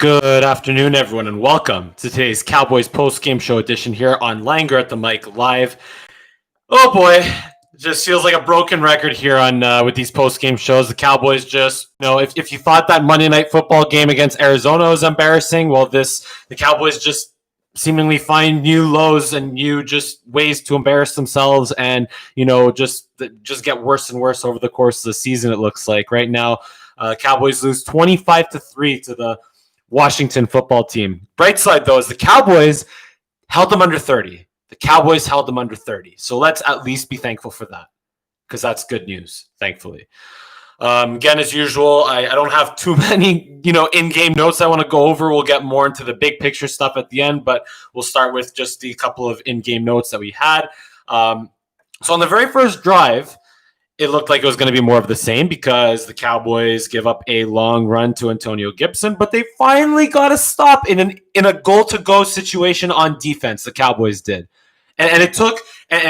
Good afternoon, everyone, and welcome to today's Cowboys post-game show edition here on LANGERR at the mic live. Oh boy, it just feels like a broken record here on with these post-game shows. The Cowboys just, if you thought that Monday Night Football game against Arizona was embarrassing, well, the Cowboys just seemingly find new lows and new just ways to embarrass themselves, and just get worse and worse over the course of the season. It looks like right now, Cowboys lose 25-3 to the Washington football team. Bright side, though, is the Cowboys held them under 30. The Cowboys held them under 30. So let's at least be thankful for that, because that's good news, thankfully. Again, as usual, I don't have too many, in-game notes I want to go over. We'll get more into the big picture stuff at the end, but we'll start with just the couple of in-game notes that we had. So on the very first drive, it looked like it was going to be more of the same because the Cowboys give up a long run to Antonio Gibson, but they finally got a stop in a goal-to-go situation on defense. The Cowboys did, and it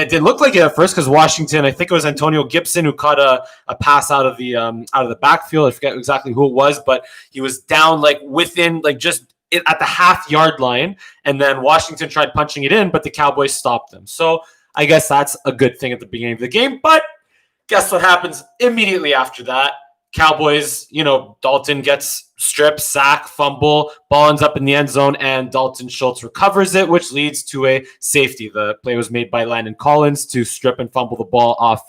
didn't look like it at first because Washington, I think it was Antonio Gibson who caught a pass out of the backfield. I forget exactly who it was, but he was down within just at the half-yard line, and then Washington tried punching it in, but the Cowboys stopped them. So I guess that's a good thing at the beginning of the game, but guess what happens immediately after that? Cowboys, Dalton gets stripped, sack, fumble, ball ends up in the end zone, and Dalton Schultz recovers it, which leads to a safety. The play was made by Landon Collins to strip and fumble the ball off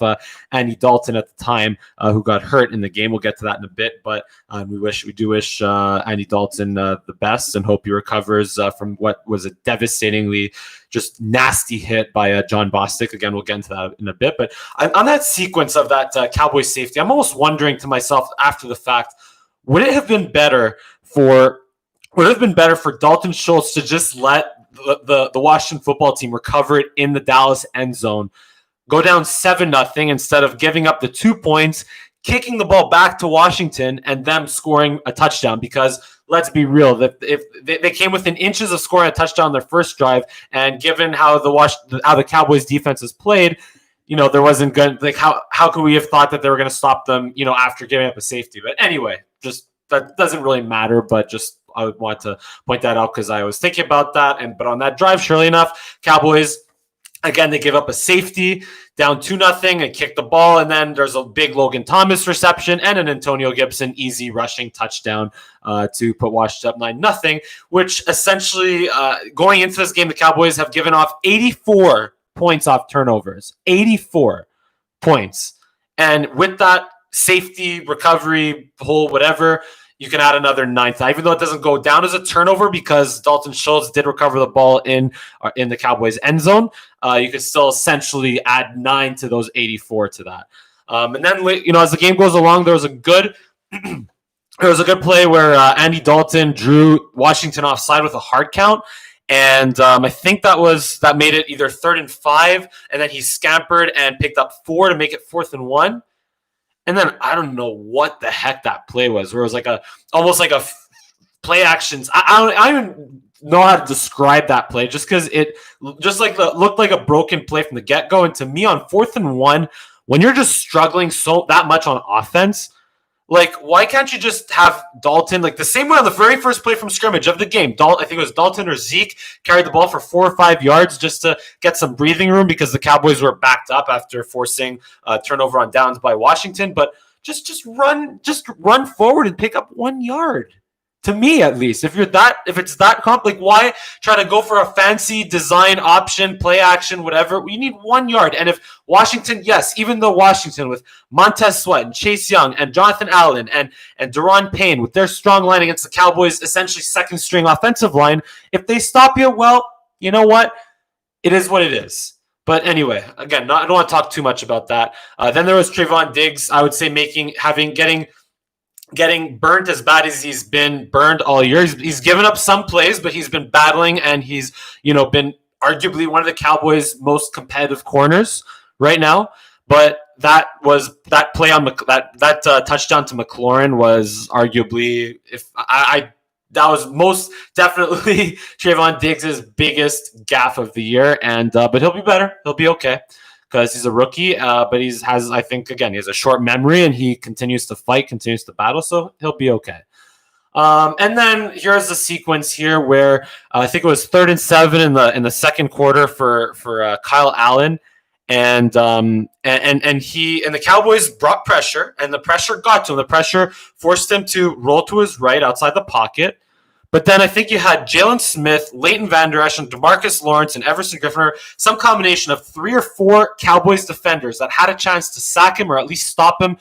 Andy Dalton at the time, who got hurt in the game. We'll get to that in a bit, but we do wish Andy Dalton the best and hope he recovers from what was a devastatingly just nasty hit by John Bostic. Again, we'll get into that in a bit. But on that sequence of that Cowboys safety, I'm almost wondering to myself after the fact, would it have been better for Dalton Schultz to just let the Washington football team recover it in the Dallas end zone, go down 7-0 instead of giving up the 2 points, kicking the ball back to Washington, and them scoring a touchdown? Because let's be real, that if they came within inches of scoring a touchdown on their first drive, and given how the Cowboys defense has played, there wasn't good. How could we have thought that they were going to stop them, after giving up a safety? But anyway, just that doesn't really matter. But just I would want to point that out because I was thinking about that. But on that drive, surely enough, Cowboys again, they give up a safety down 2-0 and kick the ball. And then there's a big Logan Thomas reception and an Antonio Gibson easy rushing touchdown to put Washington up 9-0, which essentially going into this game, the Cowboys have given off 84 points off turnovers, 84 points. And with that safety, recovery, hole, whatever, you can add another 9th, even though it doesn't go down as a turnover because Dalton Schultz did recover the ball in the Cowboys end zone. You can still essentially add 9 to those 84 to that. And then, as the game goes along, there was a good play where Andy Dalton drew Washington offside with a hard count. And I think that made it either 3rd and 5, and then he scampered and picked up 4 to make it 4th and 1. And then I don't know what the heck that play was, where it was almost like a play actions. I don't even know how to describe that play, just because it just looked like a broken play from the get-go. And to me, on 4th and 1, when you're just struggling that much on offense, why can't you just have Dalton, the same way on the very first play from scrimmage of the game, I think it was Dalton or Zeke carried the ball for 4 or 5 yards just to get some breathing room because the Cowboys were backed up after forcing turnover on downs by Washington. But just run forward and pick up 1 yard. To me, at least, if it's that why try to go for a fancy design option, play action, whatever? You need 1 yard. And if Washington, yes, even though Washington with Montez Sweat and Chase Young and Jonathan Allen and Daron Payne with their strong line against the Cowboys, essentially second string offensive line, if they stop you, well, you know what? It is what it is. But anyway, again, I don't want to talk too much about that. Then there was Trayvon Diggs. I would say getting burnt as bad as he's been burned all year. He's given up some plays, but he's been battling, and he's been arguably one of the Cowboys' most competitive corners right now. But that play on that touchdown to McLaurin was arguably that was most definitely Trayvon Diggs' biggest gaffe of the year. And but he'll be better. He'll be okay, because he's a rookie, but he has a short memory, and he continues to fight, continues to battle, so he'll be okay. And then here's the sequence here where I think it was 3rd and 7 in the second quarter for Kyle Allen, and the Cowboys brought pressure, and the pressure got to him. The pressure forced him to roll to his right outside the pocket. But then I think you had Jalen Smith, Leighton Vander Esch, and DeMarcus Lawrence and Everson Griffin, some combination of 3 or 4 Cowboys defenders that had a chance to sack him or at least stop him,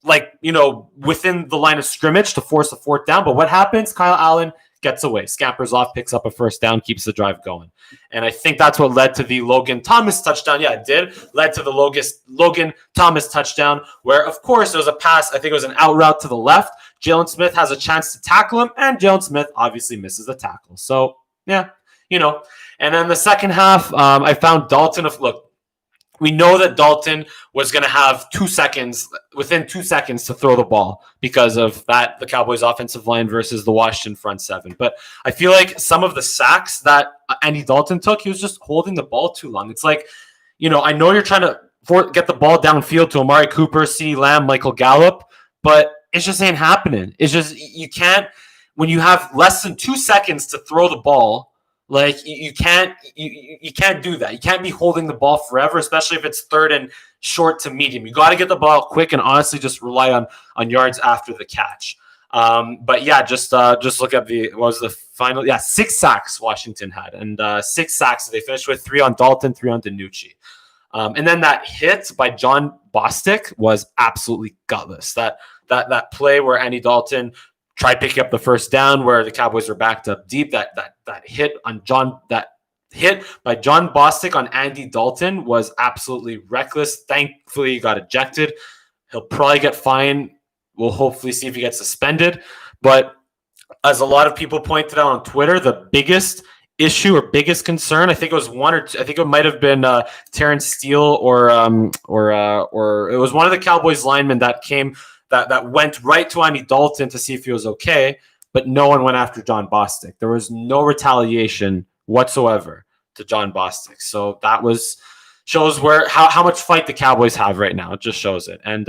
within the line of scrimmage to force a 4th down. But what happens? Kyle Allen gets away, scampers off, picks up a 1st down, keeps the drive going. And I think that's what led to the Logan Thomas touchdown. Yeah, it did. Led to the Logan Thomas touchdown, where, of course, there was a pass. I think it was an out route to the left. Jalen Smith has a chance to tackle him, and Jalen Smith obviously misses the tackle. So, yeah, And then the second half, I found Dalton. Look, we know that Dalton was going to have within 2 seconds to throw the ball because of that, the Cowboys offensive line versus the Washington front 7. But I feel like some of the sacks that Andy Dalton took, he was just holding the ball too long. It's like, I know you're trying to get the ball downfield to Amari Cooper, CeeDee Lamb, Michael Gallup, but it just ain't happening. It's just, you can't, when you have less than 2 seconds to throw the ball, like you can't do that. You can't be holding the ball forever, especially if it's 3rd and short to medium. You got to get the ball quick and honestly just rely on yards after the catch. But yeah, just look at what was the final? Yeah, 6 sacks Washington had, and 6 sacks they finished with, 3 on Dalton, 3 on DiNucci. And then that hit by John Bostic was absolutely gutless. That play where Andy Dalton tried picking up the 1st down, where the Cowboys were backed up deep. That hit by John Bostic on Andy Dalton was absolutely reckless. Thankfully, he got ejected. He'll probably get fined. We'll hopefully see if he gets suspended. But as a lot of people pointed out on Twitter, the biggest issue or biggest concern, I think it was one or two, I think it might have been Terrence Steele or it was one of the Cowboys linemen that went right to Andy Dalton to see if he was okay, but no one went after John Bostic. There was no retaliation whatsoever to John Bostic. So that shows how much fight the Cowboys have right now. It just shows it. And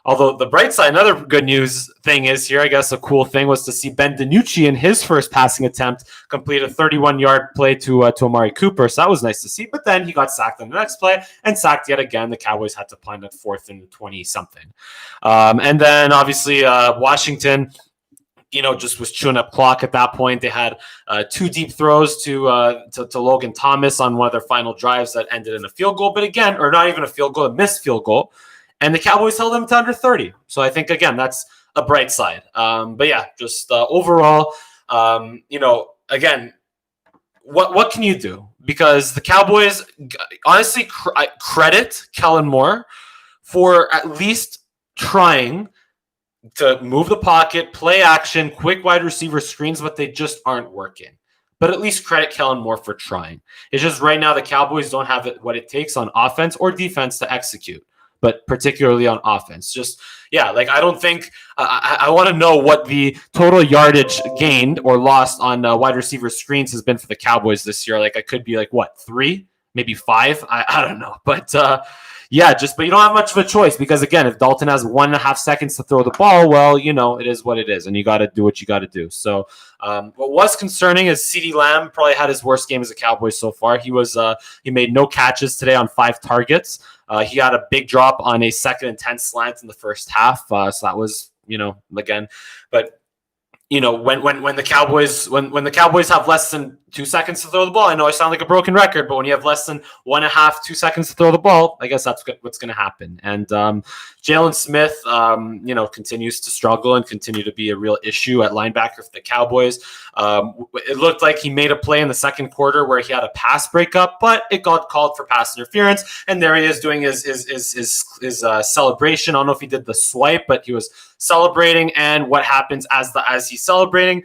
although the bright side, another good news thing is here, I guess a cool thing was to see Ben DiNucci in his first passing attempt complete a 31-yard play to Amari Cooper. So that was nice to see. But then he got sacked on the next play and sacked yet again. The Cowboys had to punt at 4th and 20-something. And then obviously Washington, just was chewing up clock at that point. They had 2 deep throws to Logan Thomas on one of their final drives that ended in a field goal. But again, or not even a field goal, a missed field goal. And the Cowboys held them to under 30. So I think, again, that's a bright side. But yeah, just overall, again, what can you do? Because the Cowboys, honestly, credit Kellen Moore for at least trying to move the pocket, play action, quick wide receiver screens, but they just aren't working. But at least credit Kellen Moore for trying. It's just right now the Cowboys don't have what it takes on offense or defense to execute, but particularly on offense. I don't think I want to know what the total yardage gained or lost on wide receiver screens has been for the Cowboys this year. I could be 3, maybe 5. I don't know, but but you don't have much of a choice because, again, if Dalton has 1.5 seconds to throw the ball, well, it is what it is, and you got to do what you got to do. So what was concerning is CeeDee Lamb probably had his worst game as a Cowboy so far. He made no catches today on 5 targets. He had a big drop on a 2nd and 10 slant in the first half. So that was, again, but when the Cowboys have less than 2 seconds to throw the ball, I know I sound like a broken record, but when you have less than 1.5, 2 seconds to throw the ball, I guess that's what's going to happen. And Jalen Smith, continues to struggle and continue to be a real issue at linebacker for the Cowboys. It looked like he made a play in the second quarter where he had a pass breakup, but it got called for pass interference. And there he is doing his celebration. I don't know if he did the swipe, but he was celebrating. And what happens as he's celebrating?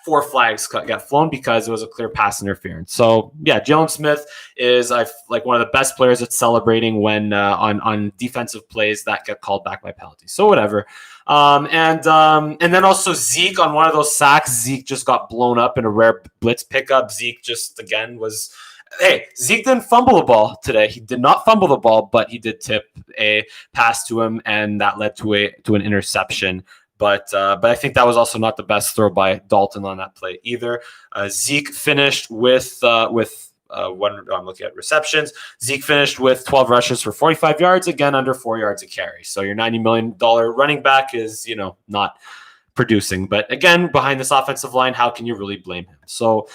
4 flags got flown because it was a clear pass interference. So yeah, Jalen Smith is one of the best players at celebrating when on defensive plays that get called back by penalties. So whatever. And then also Zeke on one of those sacks. Zeke just got blown up in a rare blitz pickup. Zeke just again was. Hey, Zeke didn't fumble the ball today. He did not fumble the ball, but he did tip a pass to him, and that led to an interception But I think that was also not the best throw by Dalton on that play either. Zeke finished with one. I'm looking at receptions. Zeke finished with 12 rushes for 45 yards, again under 4 yards a carry. So your $90 million running back is, not producing. But again, behind this offensive line, how can you really blame him? So,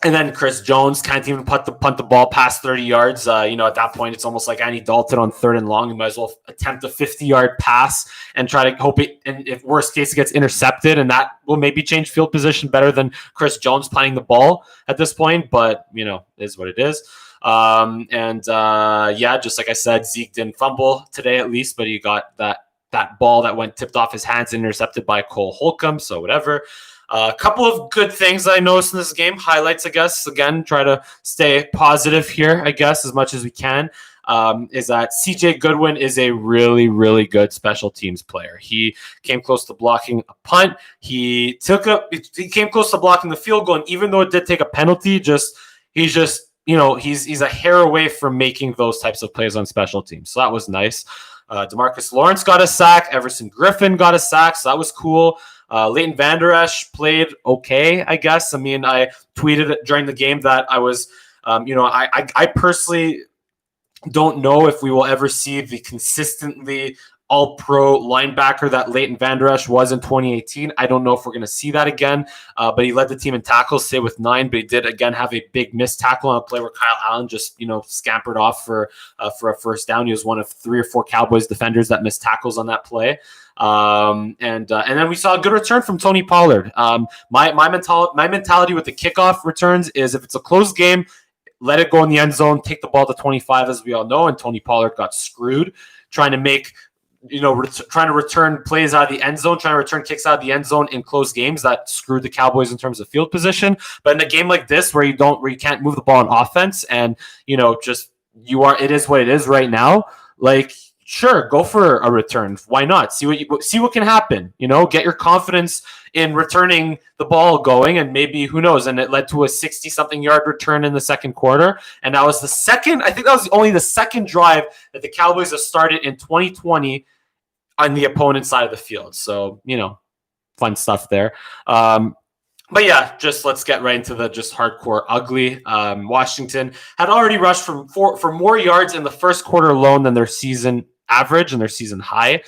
and then Chris Jones can't even punt the ball past 30 yards. At that point, it's almost like Andy Dalton on 3rd and long. You might as well attempt a 50-yard pass and try to hope it, and if worst case, it gets intercepted, and that will maybe change field position better than Chris Jones punting the ball at this point. But, is what it is. Just like I said, Zeke didn't fumble today at least, but he got that ball that went tipped off his hands, intercepted by Cole Holcomb, so whatever. A couple of good things I noticed in this game. Highlights, I guess. Again, try to stay positive here, I guess, as much as we can. Is that CJ Goodwin is a really, really good special teams player. He came close to blocking a punt. He came close to blocking the field goal, and even though it did take a penalty, he's a hair away from making those types of plays on special teams. So that was nice. DeMarcus Lawrence got a sack. Everson Griffin got a sack, so that was cool. Leighton Vander Esch played okay, I guess. I mean, I tweeted during the game that I was, I personally don't know if we will ever see the consistently all-pro linebacker that Leighton Vander Esch was in 2018. I don't know if we're going to see that again, but he led the team in tackles, say with 9, but he did again have a big missed tackle on a play where Kyle Allen just, scampered off for a first down. He was one of 3 or 4 Cowboys defenders that missed tackles on that play. And then we saw a good return from Tony Pollard. My mentality with the kickoff returns is if it's a close game, let it go in the end zone, take the ball to 25, as we all know. And Tony Pollard got screwed trying to make, trying to return plays out of the end zone, trying to return kicks out of the end zone in close games. That screwed the Cowboys in terms of field position. But in a game like this, where you can't move the ball on offense, and it is what it is right now. Like, sure, go for a return. Why not? See what can happen. Get your confidence in returning the ball going, and maybe, who knows? And it led to a 60-something yard return in the second quarter, and that was the second. I think that was only the second drive that the Cowboys have started in 2020 on the opponent's side of the field. So fun stuff there. But yeah, just let's get right into the just hardcore ugly. Washington had already rushed for more yards in the first quarter alone than their season average and their season high.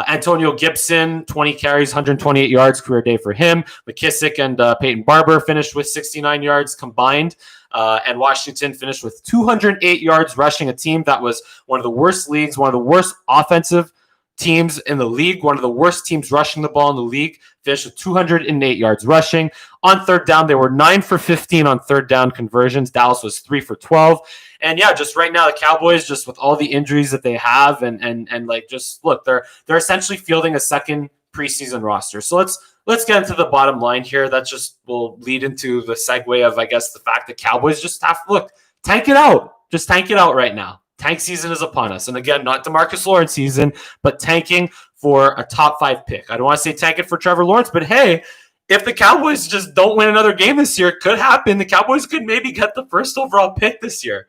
Antonio Gibson, 20 carries, 128 yards, career day for him. McKissick and Peyton Barber finished with 69 yards combined. And Washington finished with 208 yards rushing, a team that was one of the worst leagues, one of the worst offensive teams in the league, one of the worst teams rushing the ball in the league, finished with 208 yards rushing. On third down, they were 9 for 15 on third down conversions. Dallas was 3 for 12. And yeah, just right now, the Cowboys, just with all the injuries that they have, and like, just look, they're essentially fielding a second preseason roster. So let's get into the bottom line here. That just will lead into the segue of, I guess, the fact that Cowboys just have to tank it out. Just tank it out right now. Tank season is upon us. And again, not DeMarcus Lawrence season, but tanking for a top 5 pick. I don't want to say tank it for Trevor Lawrence, but hey, if the Cowboys just don't win another game this year, it could happen. The Cowboys could maybe get the first overall pick this year.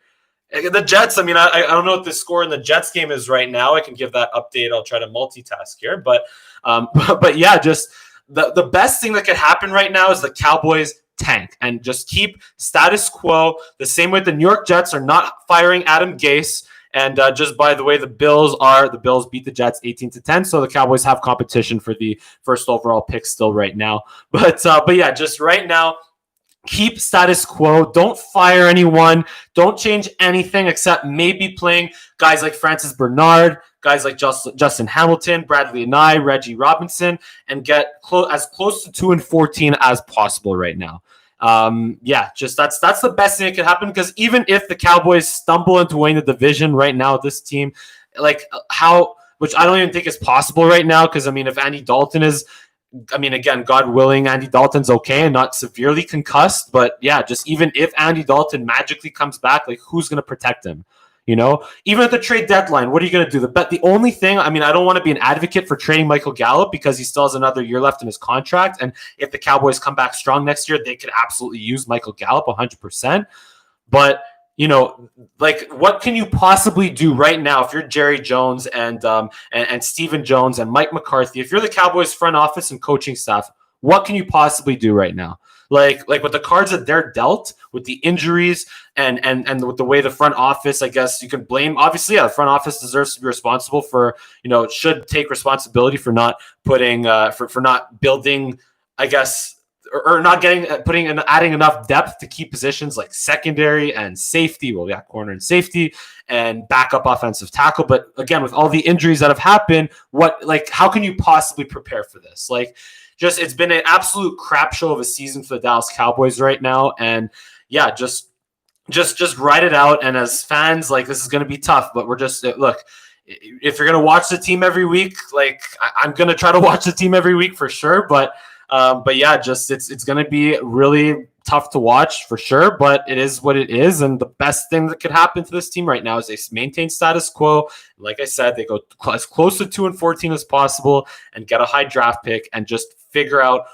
The Jets, I mean, I don't know what the score in the Jets game is right now. I can give that update. I'll try to multitask here. But yeah, just the best thing that could happen right now is the Cowboys tank and just keep status quo, the same way the New York Jets are not firing Adam Gase. And just by the way, the Bills beat the Jets 18-10, so the Cowboys have competition for the first overall pick still right now. But yeah, just right now, keep status quo. Don't fire anyone. Don't change anything except maybe playing guys like Francis Bernard, guys like Justin Hamilton, Bradley Anae, Reggie Robinson, and get as close to 2-14 as possible right now. Yeah, just that's the best thing that could happen, because even if the Cowboys stumble into winning the division right now, this team, which I don't even think is possible right now, because I mean, if Andy Dalton is, again, God willing, Andy Dalton's okay and not severely concussed, but yeah, just even if Andy Dalton magically comes back, like, who's going to protect him? Even at the trade deadline, what are you going to do? The only thing, I don't want to be an advocate for trading Michael Gallup, because he still has another year left in his contract. And if the Cowboys come back strong next year, they could absolutely use Michael Gallup 100%. But, like what can you possibly do right now if you're Jerry Jones and Stephen Jones and Mike McCarthy? If you're the Cowboys front office and coaching staff, what can you possibly do right now? Like with the cards that they're dealt, with the injuries and with the way the front office, I guess you can blame. Obviously, the front office deserves to be responsible for, should take responsibility for not putting for not building, I guess, or not putting and adding enough depth to key positions like secondary and safety. Well, yeah, corner and safety and backup offensive tackle. But again, with all the injuries that have happened, how can you possibly prepare for this? It's been an absolute crap show of a season for the Dallas Cowboys right now. And yeah, just ride it out. And as fans, this is going to be tough, but we're just, look, if you're going to watch the team every week, I'm going to try to watch the team every week for sure. But yeah, it's going to be really tough to watch for sure, but it is what it is. And the best thing that could happen to this team right now is they maintain status quo. Like I said, they go as close to 2-14 as possible and get a high draft pick and just figure out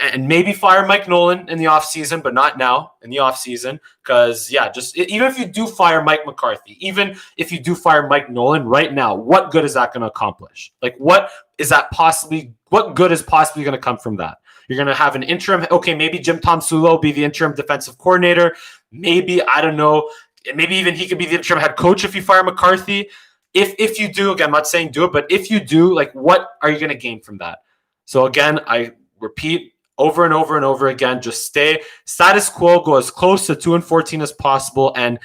and maybe fire Mike Nolan in the offseason, but not now in the offseason. Because, even if you do fire Mike McCarthy, even if you do fire Mike Nolan right now, what good is that going to accomplish? What good is possibly going to come from that? You're going to have an interim. Okay, maybe Jim Tomsula will be the interim defensive coordinator. Maybe, I don't know. Maybe even he could be the interim head coach if you fire McCarthy. If you do, again, I'm not saying do it, but if you do, what are you going to gain from that? So again, I repeat over and over and over again, just stay status quo, go as close to 2-14 as possible, and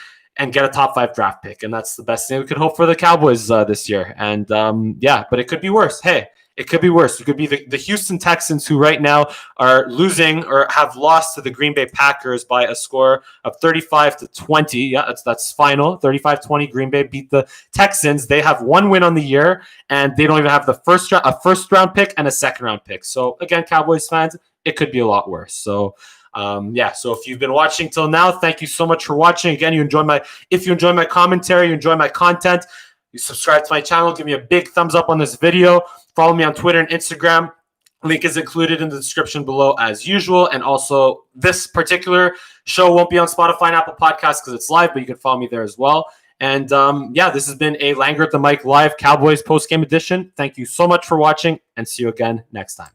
get a top 5 draft pick. And that's the best thing we could hope for the Cowboys this year. And but it could be worse. Hey, it could be worse. It could be the Houston Texans, who right now are losing or have lost to the Green Bay Packers by a score of 35-20. Yeah, that's final. 35-20. Green Bay beat the Texans. They have one win on the year, and they don't even have a first round pick and a second round pick. So again, Cowboys fans, it could be a lot worse. So so if you've been watching till now, thank you so much for watching. Again, if you enjoy my commentary, you enjoy my content, you subscribe to my channel, give me a big thumbs up on this video. Follow me on Twitter and Instagram. Link is included in the description below as usual. And also, this particular show won't be on Spotify and Apple Podcasts because it's live, but you can follow me there as well. And this has been a Langer at the Mic Live Cowboys post-game edition. Thank you so much for watching, and see you again next time.